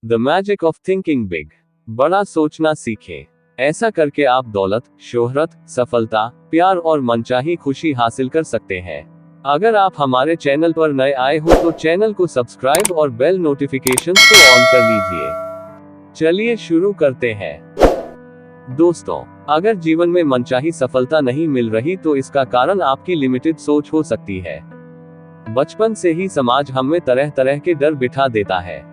The magic of thinking big. बड़ा सोचना सीखें। ऐसा करके आप दौलत, शोहरत, सफलता, प्यार और मनचाही खुशी हासिल कर सकते हैं। अगर आप हमारे चैनल पर नए आए हो तो चैनल को सब्सक्राइब और बेल नोटिफिकेशंस को ऑन कर लीजिए। चलिए शुरू करते हैं। दोस्तों, अगर जीवन में मनचाही सफलता नहीं मिल रही तो इसका कारण आपकी लिमिटेड सोच हो सकती है। बचपन से ही समाज हम में तरह तरह के डर बिठा देता है,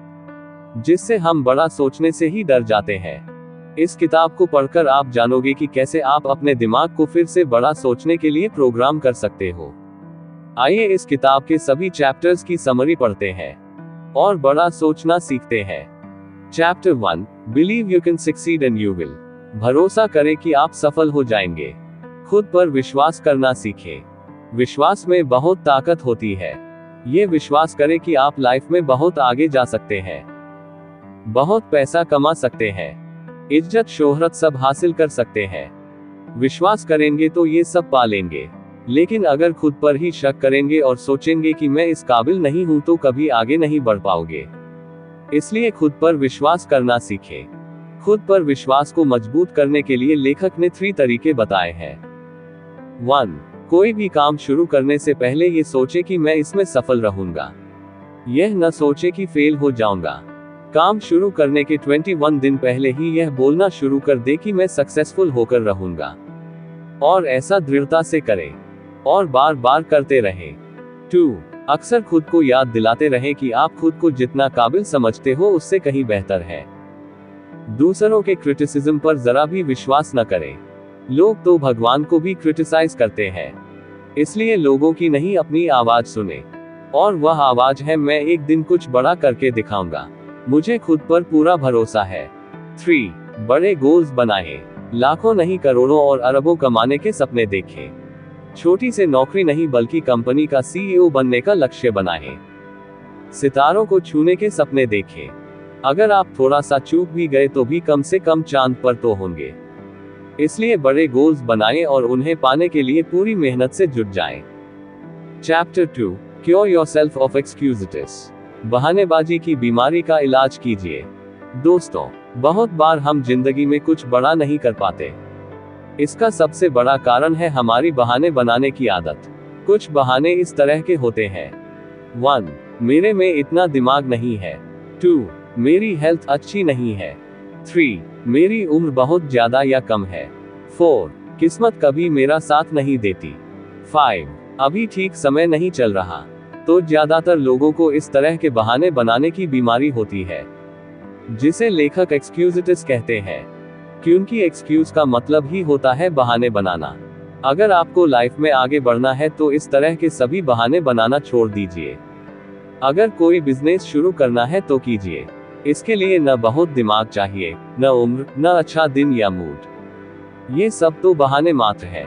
जिससे हम बड़ा सोचने से ही डर जाते हैं। इस किताब को पढ़कर आप जानोगे कि कैसे आप अपने दिमाग को फिर से बड़ा सोचने के लिए प्रोग्राम कर सकते हो। आइए इस किताब के सभी चैप्टर्स की समरी पढ़ते हैं और बड़ा सोचना सीखते हैं। Chapter 1, believe you can succeed and you will. भरोसा करें कि आप सफल हो जाएंगे। खुद पर विश्वास करना सीखें। विश्वास में बहुत ताकत होती है। ये विश्वास करें कि आप लाइफ में बहुत आगे जा सकते हैं, बहुत पैसा कमा सकते हैं, इज्जत शोहरत सब हासिल कर सकते हैं। विश्वास करेंगे तो ये सब पा लेंगे। लेकिन अगर खुद पर ही शक करेंगे और सोचेंगे कि मैं इस काबिल नहीं हूं तो कभी आगे नहीं बढ़ पाओगे। इसलिए खुद पर विश्वास करना सीखें। खुद पर विश्वास को मजबूत करने के लिए लेखक ने 3 तरीके बताए हैं। 1. कोई भी काम शुरू करने से पहले ये सोचे कि मैं इसमें सफल रहूंगा। यह न सोचे कि फेल हो जाऊंगा। काम शुरू करने के 21 दिन पहले ही यह बोलना शुरू कर दे कि मैं सक्सेसफुल होकर रहूंगा। और ऐसा दृढ़ता से करें और बार बार करते रहें। 2. अक्सर खुद को याद दिलाते रहें कि आप खुद को जितना काबिल समझते हो उससे कहीं बेहतर है। दूसरों के क्रिटिसिज्म पर जरा भी विश्वास न करें। लोग तो भगवान को भी क्रिटिसाइज करते हैं। इसलिए लोगों की नहीं अपनी आवाज सुने, और वह आवाज है मैं एक दिन कुछ बड़ा करके दिखाऊंगा, मुझे खुद पर पूरा भरोसा है। 3. बड़े गोल्स बनाएं। लाखों नहीं करोड़ों और अरबों कमाने के सपने देखें। छोटी से नौकरी नहीं बल्कि कंपनी का CEO बनने का लक्ष्य बनाएं। सितारों को छूने के सपने देखें। अगर आप थोड़ा सा चूक भी गए तो भी कम से कम चांद पर तो होंगे। इसलिए बड़े गोल्स बनाएं और उन्हें पाने के लिए पूरी मेहनत से जुट जाएं। Chapter 2, cure yourself of excuses. बहानेबाजी की बीमारी का इलाज कीजिए। दोस्तों, बहुत बार हम जिंदगी में कुछ बड़ा नहीं कर पाते। इसका सबसे बड़ा कारण है हमारी बहाने बनाने की आदत। कुछ बहाने इस तरह के होते हैं। 1. मेरे में इतना दिमाग नहीं है। 2. मेरी हेल्थ अच्छी नहीं है। 3. मेरी उम्र बहुत ज्यादा या कम है। 4. किस्मत कभी मेरा साथ नहीं देती। 5. अभी ठीक समय नहीं चल रहा। तो ज्यादातर लोगों को इस तरह के बहाने बनाने की बीमारी होती है, जिसे लेखक एक्सक्यूजेस कहते हैं, क्योंकि एक्सक्यूज का मतलब ही होता है बहाने बनाना। अगर आपको लाइफ में आगे बढ़ना है तो इस तरह के सभी बहाने बनाना छोड़ दीजिए। अगर कोई बिजनेस शुरू करना है तो कीजिए। इसके लिए न बहुत दिमाग चाहिए, न उम्र, न अच्छा दिन या मूड। ये सब तो बहाने मात्र है।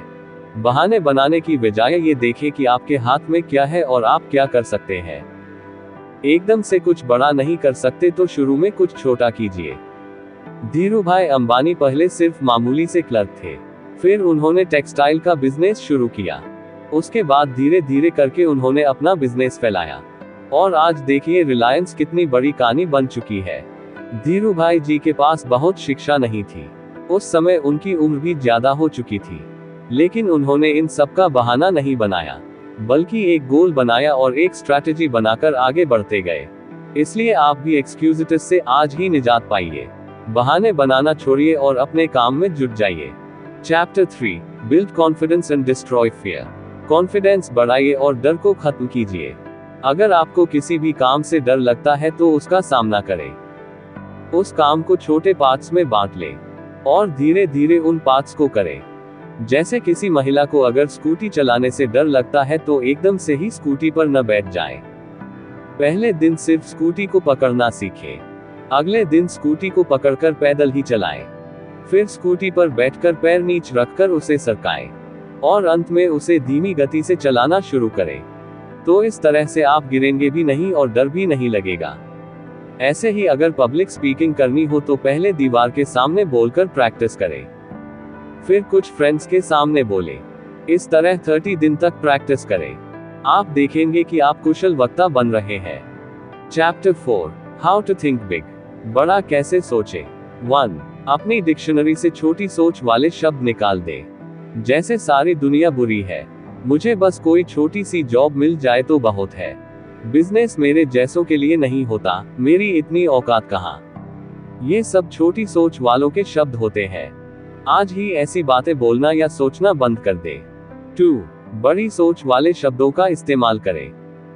बहाने बनाने की बजाय ये देखें कि आपके हाथ में क्या है और आप क्या कर सकते हैं। एकदम से कुछ बड़ा नहीं कर सकते तो शुरू में कुछ छोटा कीजिए। धीरूभाई अंबानी पहले सिर्फ मामूली से क्लर्क थे, फिर उन्होंने टेक्सटाइल का बिजनेस शुरू किया। उसके बाद धीरे धीरे करके उन्होंने अपना बिजनेस फैलाया, और आज देखिए रिलायंस कितनी बड़ी कहानी बन चुकी है। धीरूभाई जी के पास बहुत शिक्षा नहीं थी। उस समय उनकी उम्र भी ज्यादा हो चुकी थी, लेकिन उन्होंने इन सब का बहाना नहीं बनाया, बल्कि एक गोल बनाया और एक स्ट्रैटेजी बनाकर आगे बढ़ते गए। इसलिए आप भी एक्सक्यूजेस से आज ही निजात पाइए। बहाने बनाना छोड़िए और अपने काम में जुट जाइए। Chapter 3, build confidence and destroy fear. Confidence बढ़ाइए और डर को खत्म कीजिए। अगर आपको किसी भी काम से डर लगता है तो उसका सामना करें। उस काम को छोटे पार्ट्स में बांट लें और धीरे धीरे उन पार्ट्स को करें। जैसे किसी महिला को अगर स्कूटी चलाने से डर लगता है तो एकदम से ही स्कूटी पर न बैठ जाएं। पहले दिन सिर्फ स्कूटी को पकड़ना सीखें। अगले दिन स्कूटी को पकड़कर पैदल ही चलाएं। फिर स्कूटी पर बैठकर पैर नीच रखकर उसे सरकाएं, और अंत में उसे धीमी गति से चलाना शुरू करें। तो इस तरह से आप गिरेंगे भी नहीं और डर भी नहीं लगेगा। ऐसे ही अगर पब्लिक स्पीकिंग करनी हो तो पहले दीवार के सामने बोलकर प्रैक्टिस करें, फिर कुछ फ्रेंड्स के सामने बोलें। इस तरह 30 दिन तक प्रैक्टिस करें। आप देखेंगे कि आप कुशल वक्ता बन रहे हैं। Chapter 4, how to think big. बड़ा कैसे सोचे। 1. अपनी डिक्शनरी से छोटी सोच वाले शब्द निकाल दें। जैसे सारी दुनिया बुरी है, मुझे बस कोई छोटी सी जॉब मिल जाए तो बहुत है। बिजनेस मेरे जैसों के लिए नहीं होता, मेरी इतनी औकात कहाँ। ये सब छोटी सोच वालों के शब्द होते हैं। आज ही ऐसी बातें बोलना या सोचना बंद कर दे। 2. बड़ी सोच वाले शब्दों का इस्तेमाल करें।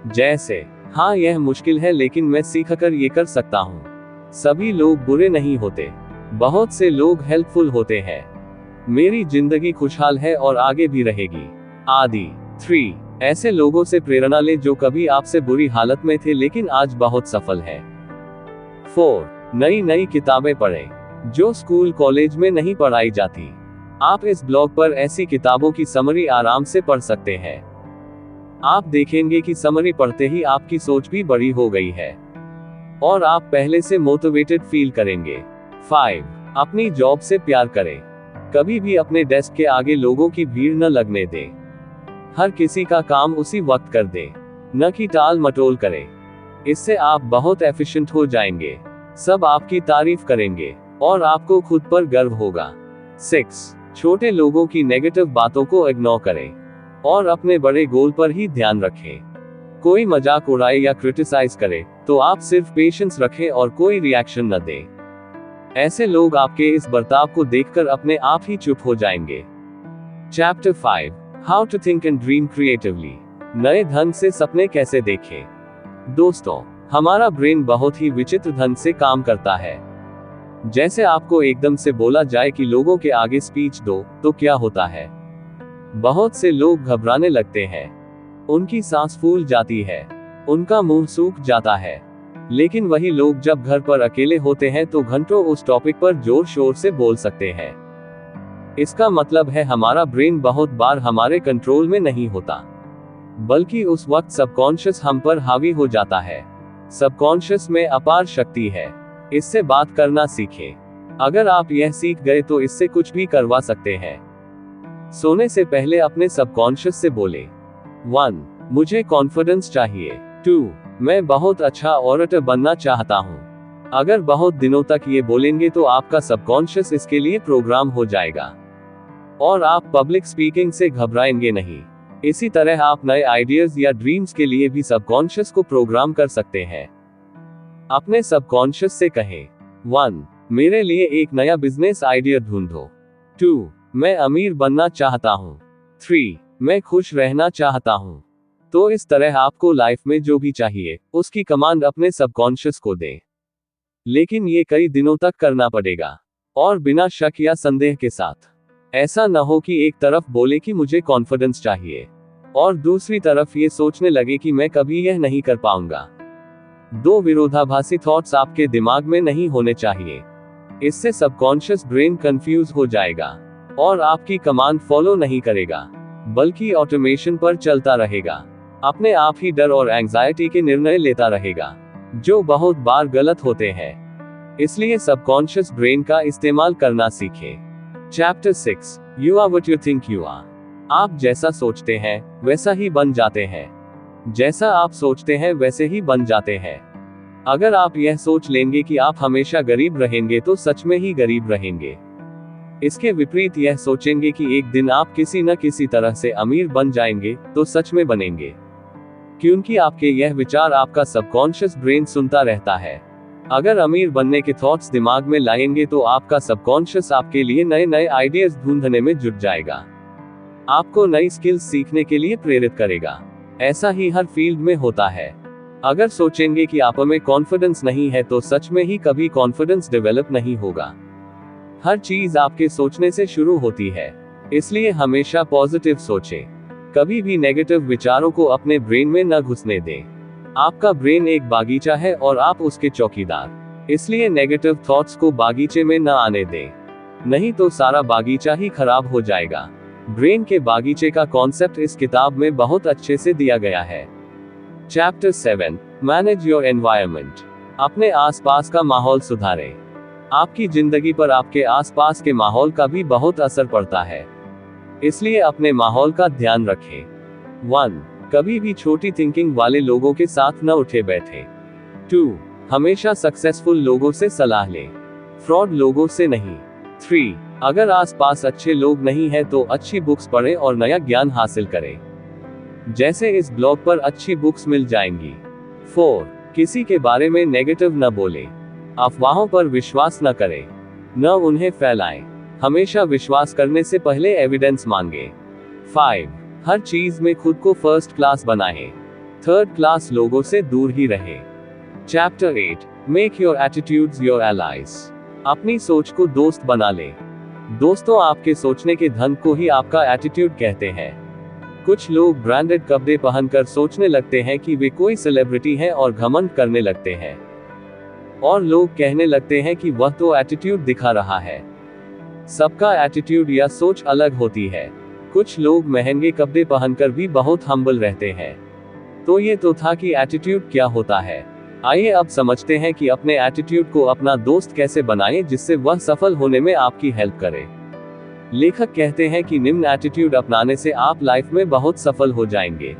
जैसे, हाँ यह मुश्किल है लेकिन मैं सीखकर ये कर सकता हूँ। सभी लोग बुरे नहीं होते, बहुत से लोग हेल्पफुल होते हैं। मेरी जिंदगी खुशहाल है और आगे भी रहेगी, आदि। 3. ऐसे लोगों से प्रेरणा ले जो कभी आपसे बुरी हालत में थे लेकिन आज बहुत सफल है। 4. नई नई किताबें पढ़ें, जो स्कूल कॉलेज में नहीं पढ़ाई जाती। आप इस ब्लॉग पर ऐसी किताबों की समरी आराम से पढ़ सकते हैं। आप देखेंगे कि समरी पढ़ते ही आपकी सोच भी बड़ी हो गई है और आप पहले से मोटिवेटेड फील करेंगे। 5. अपनी जॉब से प्यार करें। कभी भी अपने डेस्क के आगे लोगों की भीड़ न लगने दें। हर किसी का काम उसी वक्त कर दें, न कि टाल मटोल करें। इससे आप बहुत एफिशिएंट हो जाएंगे, सब आपकी तारीफ करेंगे और आपको खुद पर गर्व होगा। 6. छोटे लोगों की नेगेटिव बातों को इग्नोर करें और अपने बड़े गोल पर ही ध्यान रखें। कोई मजाक उड़ाए या क्रिटिसाइज करे तो आप सिर्फ पेशेंस रखें और कोई रिएक्शन न दें। ऐसे लोग आपके इस बर्ताव को देखकर अपने आप ही चुप हो जाएंगे। Chapter 5. How to think and dream creatively. नए ढंग से सपने कैसे देखें। दोस्तों, हमारा ब्रेन बहुत ही विचित्र ढंग से काम करता है। जैसे आपको एकदम से बोला जाए कि लोगों के आगे स्पीच दो, तो क्या होता है? बहुत से लोग घबराने लगते हैं, उनकी सांस फूल जाती है, उनका मुंह सूख जाता है। लेकिन वही लोग जब घर पर अकेले होते हैं तो घंटों उस टॉपिक पर जोर शोर से बोल सकते हैं। इसका मतलब है हमारा ब्रेन बहुत बार हमारे कंट्रोल में नहीं होता, बल्कि उस वक्त सबकॉन्शियस हम पर हावी हो जाता है। सबकॉन्शियस में अपार शक्ति है, इससे बात करना सीखें। अगर आप यह सीख गए तो इससे कुछ भी करवा सकते हैं। सोने से पहले अपने सबकॉन्शियस से बोले। 1. मुझे कॉन्फिडेंस चाहिए। 2. मैं बहुत अच्छा ऑरेटर बनना चाहता हूँ। अगर बहुत दिनों तक ये बोलेंगे तो आपका सबकॉन्शियस इसके लिए प्रोग्राम हो जाएगा और आप पब्लिक स्पीकिंग से घबराएंगे नहीं। इसी तरह आप नए आइडियाज या ड्रीम्स के लिए भी सबकॉन्शियस को प्रोग्राम कर सकते हैं। अपने सबकॉन्शियस से कहें। 1. मेरे लिए एक नया बिजनेस आइडिया ढूंढो। 2. मैं अमीर बनना चाहता हूँ। 3. मैं खुश रहना चाहता हूँ। तो इस तरह आपको लाइफ में जो भी चाहिए, उसकी कमांड अपने सबकॉन्शियस को दें। लेकिन ये कई दिनों तक करना पड़ेगा और बिना शक या संदेह के साथ। ऐसा न हो कि एक तरफ बोले कि मुझे कॉन्फिडेंस चाहिए और दूसरी तरफ ये सोचने लगे कि मैं कभी यह नहीं कर पाऊंगा। 2 विरोधाभासी थॉट्स आपके दिमाग में नहीं होने चाहिए। इससे सबकॉन्शियस ब्रेन कंफ्यूज हो जाएगा और आपकी कमांड फॉलो नहीं करेगा, बल्कि ऑटोमेशन पर चलता रहेगा। अपने आप ही डर और एंजाइटी के निर्णय लेता रहेगा, जो बहुत बार गलत होते हैं। इसलिए सबकॉन्शियस ब्रेन का इस्तेमाल करना सीखें। Chapter 6. You are what you think you are. आप जैसा सोचते हैं वैसा ही बन जाते हैं। जैसा आप सोचते हैं वैसे ही बन जाते हैं। अगर आप यह सोच लेंगे कि आप हमेशा गरीब रहेंगे तो सच में ही गरीब रहेंगे। इसके विपरीत यह सोचेंगे कि एक दिन आप किसी न किसी तरह से अमीर बन जाएंगे तो सच में बनेंगे, क्योंकि आपके यह विचार आपका सबकॉन्शियस ब्रेन सुनता रहता है। अगर अमीर बनने के थॉट्स दिमाग में लाएंगे तो आपका सबकॉन्शियस आपके लिए नए नए आइडियाज ढूंढने में जुट जाएगा, आपको नई स्किल्स सीखने के लिए प्रेरित करेगा। ऐसा ही हर फील्ड में होता है। अगर सोचेंगे कि आप में कॉन्फिडेंस नहीं है तो सच में ही कभी कॉन्फिडेंस डेवलप नहीं होगा। हर चीज आपके सोचने से शुरू होती है, इसलिए हमेशा पॉजिटिव सोचें। कभी भी नेगेटिव विचारों को अपने ब्रेन में न घुसने दें। आपका ब्रेन एक बागीचा है और आप उसके चौकीदार, इसलिए नेगेटिव थॉट्स को बागीचे में न आने दें, नहीं तो सारा बागीचा ही खराब हो जाएगा। ब्रेन के बागीचे का कॉन्सेप्ट इस किताब में बहुत अच्छे से दिया गया है। चैप्टर 7. Manage your environment. अपने आसपास का माहौल सुधारें। आपकी जिंदगी पर आपके आसपास के माहौल का भी बहुत असर पड़ता है, इसलिए अपने माहौल का ध्यान रखें। 1. कभी भी छोटी थिंकिंग वाले लोगों के साथ न उठे बैठे। 2. हमेशा सक्सेसफुल लोगों से सलाह लें, फ्रॉड लोगों से नहीं। 3. अगर आसपास अच्छे लोग नहीं हैं तो अच्छी बुक्स पढ़ें और नया ज्ञान हासिल करें, जैसे इस ब्लॉग पर अच्छी बुक्स मिल जाएंगी। 4. किसी के बारे में नेगेटिव न बोलें, अफवाहों पर विश्वास न करें, न उन्हें फैलाएं, हमेशा विश्वास करने से पहले एविडेंस मांगें। 5. हर चीज में खुद को फर्स्ट क्लास बनाएं, थर्ड क्लास लोगों से दूर ही रहें। Chapter 8. Make your attitudes your allies. अपनी सोच को दोस्त बना लें। दोस्तों, आपके सोचने के ढंग को ही आपका एटीट्यूड कहते हैं। कुछ लोग ब्रांडेड कपड़े पहनकर सोचने लगते हैं कि वे कोई सेलिब्रिटी हैं और घमंड करने लगते हैं, और लोग कहने लगते हैं कि वह तो एटीट्यूड दिखा रहा है। सबका एटीट्यूड या सोच अलग होती है। कुछ लोग महंगे कपड़े पहनकर भी बहुत हम्बल रहते हैं। तो ये तो था कि एटीट्यूड क्या होता है। आइए अब समझते हैं कि अपने एटीट्यूड को अपना दोस्त कैसे बनाएं जिससे वह सफल होने में आपकी हेल्प करे। लेखक कहते हैं कि निम्न एटीट्यूड अपनाने से आप लाइफ में बहुत सफल हो जाएंगे।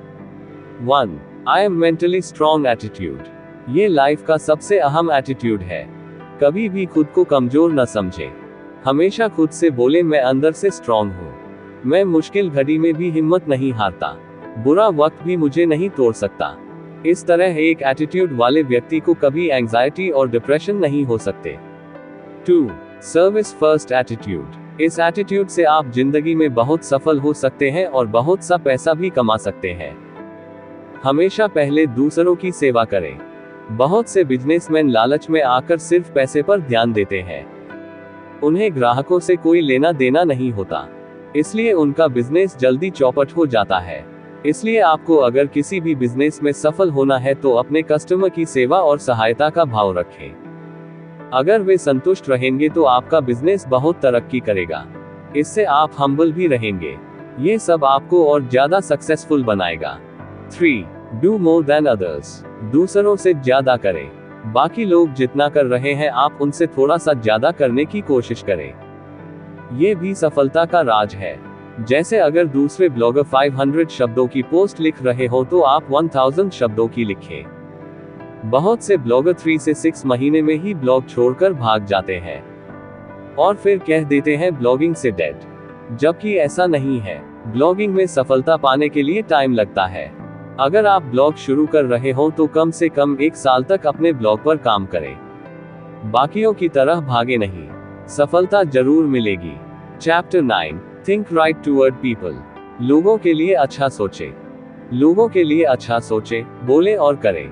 1. I am mentally strong attitude. ये लाइफ का सबसे अहम एटीट्यूड है। कभी भी खुद को कमजोर न समझें। हमेशा खुद से बोले, मैं अंदर से स्ट्रॉन्ग हूँ, मैं मुश्किल घड़ी में भी हिम्मत नहीं हारता, बुरा वक्त भी मुझे नहीं तोड़ सकता। इस तरह एक एटीट्यूड वाले व्यक्ति को कभी एंजाइटी और डिप्रेशन नहीं हो सकते। 2. Service first attitude. इस एटीट्यूड से आप जिंदगी में बहुत सफल हो सकते हैं और बहुत सा पैसा भी कमा सकते हैं। हमेशा पहले दूसरों की सेवा करें। बहुत से बिजनेसमैन लालच में आकर सिर्फ पैसे पर ध्यान देते हैं। उन्हें ग्राहकों से कोई लेना देना नहीं होता, इसलिए उनका बिजनेस जल्दी चौपट हो जाता है। इसलिए आपको अगर किसी भी बिजनेस में सफल होना है तो अपने कस्टमर की सेवा और सहायता का भाव रखें। अगर वे संतुष्ट रहेंगे तो आपका बिजनेस बहुत तरक्की करेगा। इससे आप हम्बल भी रहेंगे। ये सब आपको और ज्यादा सक्सेसफुल बनाएगा। 3. Do more than others. दूसरों से ज्यादा करें। बाकी लोग जितना कर रहे हैं आप उनसे थोड़ा सा ज्यादा करने की कोशिश करें। ये भी सफलता का राज है। जैसे अगर दूसरे ब्लॉगर 500 शब्दों की पोस्ट लिख रहे हो तो आप 1000 शब्दों की लिखें। बहुत से ब्लॉगर 3 से 6 महीने में ही ब्लॉग छोड़कर भाग जाते हैं और फिर कह देते हैं ब्लॉगिंग से डेड, जबकि ऐसा नहीं है। ब्लॉगिंग में सफलता पाने के लिए टाइम लगता है। अगर आप ब्लॉग शुरू कर रहे हो तो कम से कम 1 साल तक अपने ब्लॉग पर काम करें। बाकियों की तरह भागे नहीं, सफलता जरूर मिलेगी। Chapter 9. Think right toward people. लोगों के लिए अच्छा सोचें। लोगों के लिए अच्छा सोचें, बोलें और करें,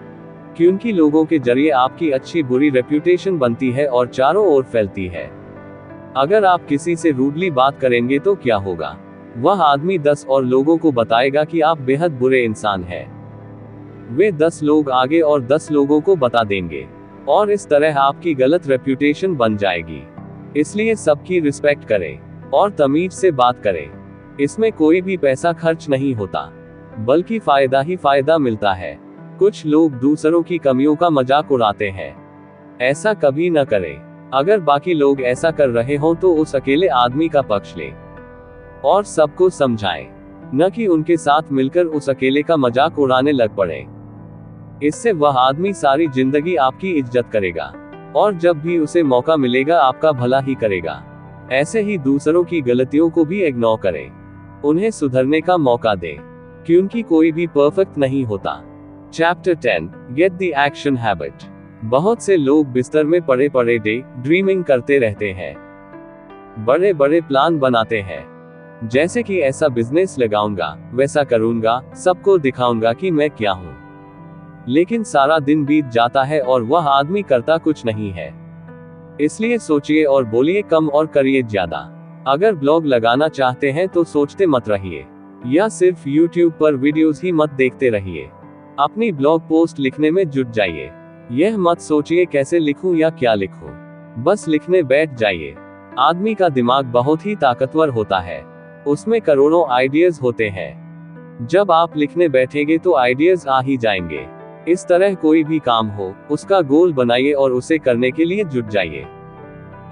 क्योंकि लोगों के जरिए आपकी अच्छी बुरी रेप्यूटेशन बनती है और चारों ओर फैलती है। अगर आप किसी से रूडली बात करेंगे तो क्या होगा? वह आदमी 10 और लोगों को बताएगा कि आप बेहद बुरे इंसान हैं। वे 10 लोग आगे और 10 लोगों को बता देंगे और इस तरह आपकी गलत रेप्यूटेशन बन जाएगी। इसलिए सबकी रिस्पेक्ट करें और तमीज से बात करें। इसमें कोई भी पैसा खर्च नहीं होता, बल्कि फायदा ही फायदा मिलता है। कुछ लोग दूसरों की कमियों का मजाक उड़ाते हैं। ऐसा कभी न करें। अगर बाकी लोग ऐसा कर रहे हो तो उस अकेले आदमी का पक्ष लें और सबको समझाएं, न कि उनके साथ मिलकर उस अकेले का मजाक उड़ाने लग पड़े। इससे वह आदमी सारी जिंदगी आपकी इज्जत करेगा और जब भी उसे मौका मिलेगा आपका भला ही करेगा। ऐसे ही दूसरों की गलतियों को भी इग्नोर करें, उन्हें सुधरने का मौका दें, क्योंकि कोई भी परफेक्ट नहीं होता। Chapter 10. Get the action habit. बहुत से लोग बिस्तर में पड़े पड़े डे ड्रीमिंग करते रहते हैं। बड़े बड़े प्लान बनाते हैं, जैसे कि ऐसा बिजनेस लगाऊंगा, वैसा करूंगा, सबको दिखाऊंगा कि मैं क्या हूं। लेकिन सारा दिन बीत जाता है और वह आदमी करता कुछ नहीं है। इसलिए सोचिए और बोलिए कम और करिए ज्यादा। अगर ब्लॉग लगाना चाहते हैं तो सोचते मत रहिए, या सिर्फ YouTube पर वीडियोस ही मत देखते रहिए। अपनी ब्लॉग पोस्ट लिखने में जुट जाइए। यह मत सोचिए कैसे लिखूं या क्या लिखूं, बस लिखने बैठ जाइए। आदमी का दिमाग बहुत ही ताकतवर होता है, उसमें करोड़ों आइडियाज होते हैं। जब आप लिखने बैठेंगे तो आइडियाज आ ही जाएंगे। इस तरह कोई भी काम हो, उसका गोल बनाइए और उसे करने के लिए जुट जाइए।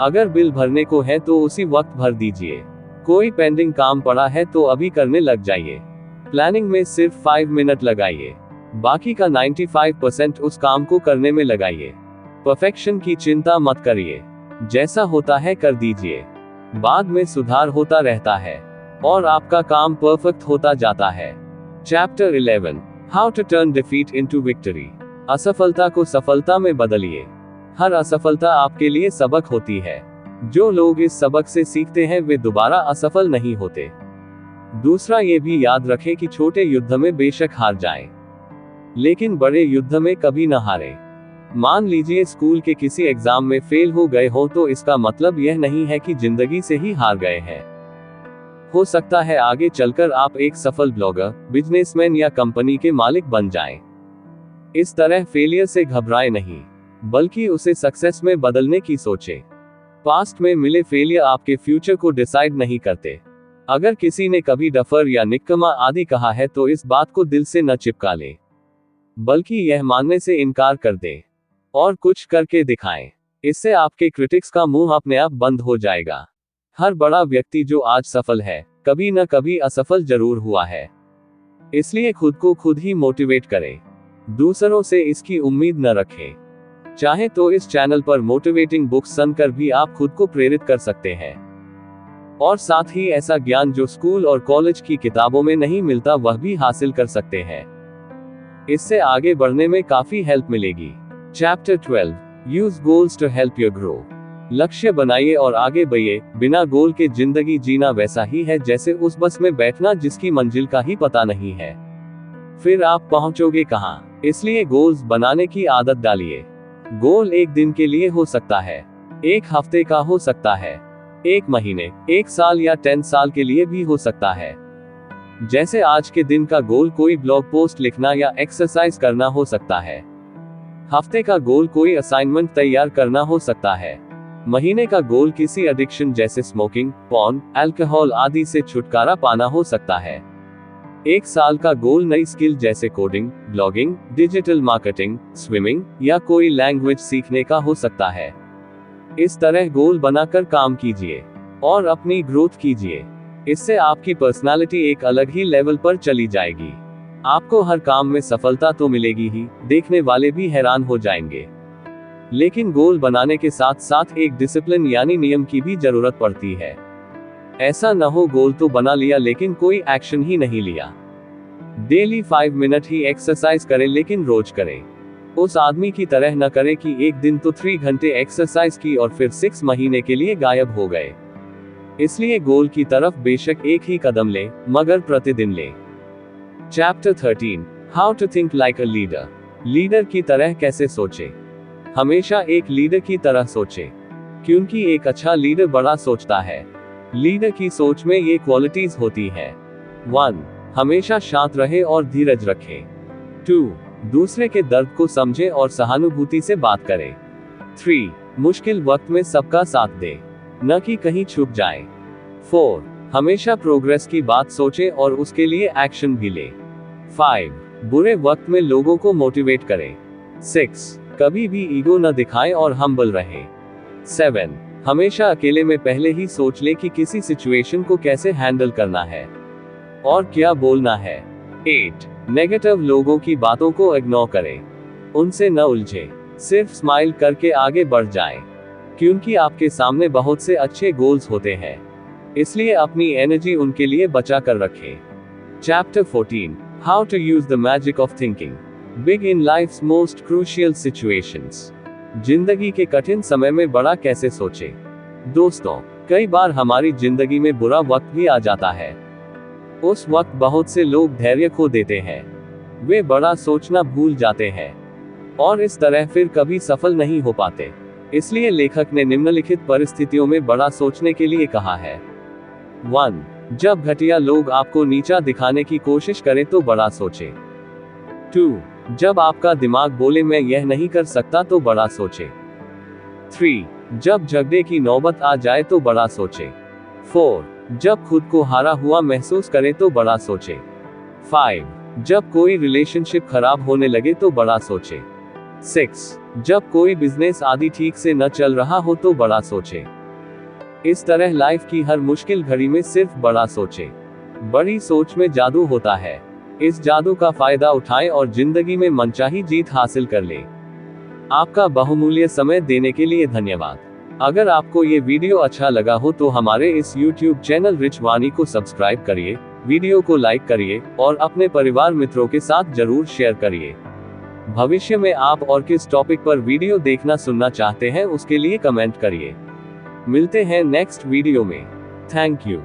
अगर बिल भरने को है तो उसी वक्त भर दीजिए। कोई पेंडिंग काम पड़ा है तो अभी करने लग जाइए। प्लानिंग में सिर्फ 5 मिनट लगाइए, बाकी का 95% उस काम को करने में लगाइए। परफेक्शन की चिंता मत करिए, जैसा होता है कर दीजिए, बाद में सुधार होता रहता है और आपका काम परफेक्ट होता जाता है। Chapter 11, how to turn defeat into victory. असफलता को सफलता में बदलिए। हर असफलता आपके लिए सबक होती है। जो लोग इस सबक से सीखते हैं वे दोबारा असफल नहीं होते। दूसरा ये भी याद रखें कि छोटे युद्ध में बेशक हार जाएं, लेकिन बड़े युद्ध में कभी न हारें। मान लीजिए स्कूल के किसी एग्जाम में फेल हो गए हो तो इसका मतलब यह नहीं है कि जिंदगी से ही हार गए हैं। हो सकता है आगे चलकर आप एक सफल ब्लॉगर, बिजनेसमैन या कंपनी के मालिक बन जाएं। इस तरह फेलियर से घबराएं नहीं, बल्कि उसे सक्सेस में बदलने की सोचें। पास्ट में मिले फेलियर आपके फ्यूचर को डिसाइड नहीं करते। अगर किसी ने कभी डफर या निक्कमा आदि कहा है तो इस बात को दिल से न चिपका लें, बल्कि यह मानने से इनकार कर दें और कुछ करके दिखाएं। इससे आपके क्रिटिक्स का मुंह अपने आप बंद हो जाएगा। हर बड़ा व्यक्ति जो आज सफल है, कभी न कभी असफल जरूर हुआ है। इसलिए खुद को खुद ही मोटिवेट करें, दूसरों से इसकी उम्मीद न रखें। चाहे तो इस चैनल पर मोटिवेटिंग बुक्स सुनकर भी आप खुद को प्रेरित कर सकते हैं, और साथ ही ऐसा ज्ञान जो स्कूल और कॉलेज की किताबों में नहीं मिलता वह भी हासिल कर सकते हैं। इससे आगे बढ़ने में काफी हेल्प मिलेगी। Chapter 12, use goals to help you grow. लक्ष्य बनाइए और आगे बढ़िए। बिना गोल के जिंदगी जीना वैसा ही है जैसे उस बस में बैठना जिसकी मंजिल का ही पता नहीं है। फिर आप पहुंचोगे कहां? इसलिए गोल्स बनाने की आदत डालिए। गोल एक दिन के लिए हो सकता है, एक हफ्ते का हो सकता है, एक महीने, एक साल या 10 साल के लिए भी हो सकता है। जैसे आज के दिन का गोल कोई ब्लॉग पोस्ट लिखना या एक्सरसाइज करना हो सकता है। हफ्ते का गोल कोई असाइनमेंट तैयार करना हो सकता है। महीने का गोल किसी एडिक्शन जैसे स्मोकिंग, पॉर्न, अल्कोहल आदि से छुटकारा पाना हो सकता है। एक साल का गोल नई स्किल जैसे coding, blogging, digital marketing, swimming या कोई लैंग्वेज सीखने का हो सकता है। इस तरह गोल बनाकर काम कीजिए और अपनी ग्रोथ कीजिए। इससे आपकी पर्सनालिटी एक अलग ही लेवल पर चली जाएगी। आपको हर काम में सफलता तो मिलेगी ही, देखने वाले भी हैरान हो जाएंगे। लेकिन गोल बनाने के साथ साथ एक डिसिप्लिन यानी नियम की भी जरूरत पड़ती है। ऐसा न हो गोल तो बना लिया लेकिन कोई एक्शन ही नहीं लिया। डेली 5 मिनट ही एक्सरसाइज करें लेकिन रोज करें। उस आदमी की तरह न करें कि एक दिन तो 3 घंटे एक्सरसाइज की और फिर 6 महीने के लिए गायब हो गए। इसलिए गोल की तरफ बेशक एक ही कदम लें, मगर प्रतिदिन लें। Chapter 13, how to think like a leader. Leader की तरह कैसे सोचें? हमेशा एक लीडर की तरह सोचें, क्योंकि एक अच्छा लीडर बड़ा सोचता है। लीडर की सोच में ये क्वालिटीज होती हैं। 1. हमेशा शांत रहे और धीरज रखें। 2. दूसरे के दर्द को समझें और सहानुभूति से बात करें। 3. मुश्किल वक्त में सबका साथ दें, न कि कहीं छुप जाएं। 4. हमेशा प्रोग्रेस की बात सोचें और उसके लिए एक्शन भी लें। 5. बुरे वक्त में लोगों को मोटिवेट करें। 6. कभी भी ईगो न दिखाएं और हम्बल रहें। 7. हमेशा अकेले में पहले ही सोच लें कि किसी सिचुएशन को कैसे हैंडल करना है और क्या बोलना है। 8. नेगेटिव लोगों की बातों को इग्नोर करें, उनसे न उलझें, सिर्फ स्माइल करके आगे बढ़ जाएं, क्योंकि आपके सामने बहुत से अच्छे गोल्स होते हैं, इसलिए अपनी एनर्जी उनके लिए बचा कर रखें। Chapter 14, how to use the magic of thinking big in life's most crucial situations. जिंदगी के कठिन समय में बड़ा कैसे सोचें। दोस्तों, कई बार हमारी जिंदगी में बुरा वक्त भी आ जाता है। उस वक्त बहुत से लोग धैर्य खो देते हैं, वे बड़ा सोचना भूल जाते हैं और इस तरह फिर कभी सफल नहीं हो पाते। इसलिए लेखक ने निम्नलिखित परिस्थितियों में बड़ा सोचने के लिए कहा है। 1. जब घटिया लोग आपको नीचा दिखाने की कोशिश करें तो बड़ा सोचें। 2. जब आपका दिमाग बोले मैं यह नहीं कर सकता तो बड़ा सोचें। 3. जब झगड़े की नौबत आ जाए तो बड़ा सोचें। 4. जब खुद को हारा हुआ महसूस करें तो बड़ा सोचें। 5. जब कोई रिलेशनशिप खराब होने लगे तो बड़ा सोचें। 6. जब कोई बिजनेस आदि ठीक से न चल रहा हो तो बड़ा सोचें। इस तरह लाइफ की हर मुश्किल घड़ी में सिर्फ बड़ा सोचें। बड़ी सोच में जादू होता है। इस जादू का फायदा उठाएं और जिंदगी में मनचाही जीत हासिल कर लें। आपका बहुमूल्य समय देने के लिए धन्यवाद। अगर आपको ये वीडियो अच्छा लगा हो तो हमारे इस YouTube चैनल रिच वाणी को सब्सक्राइब करिए, वीडियो को लाइक करिए और अपने परिवार मित्रों के साथ जरूर शेयर करिए। भविष्य में आप और किस टॉपिक पर वीडियो देखना सुनना चाहते हैं उसके लिए कमेंट करिए। मिलते हैं नेक्स्ट वीडियो में। Thank you.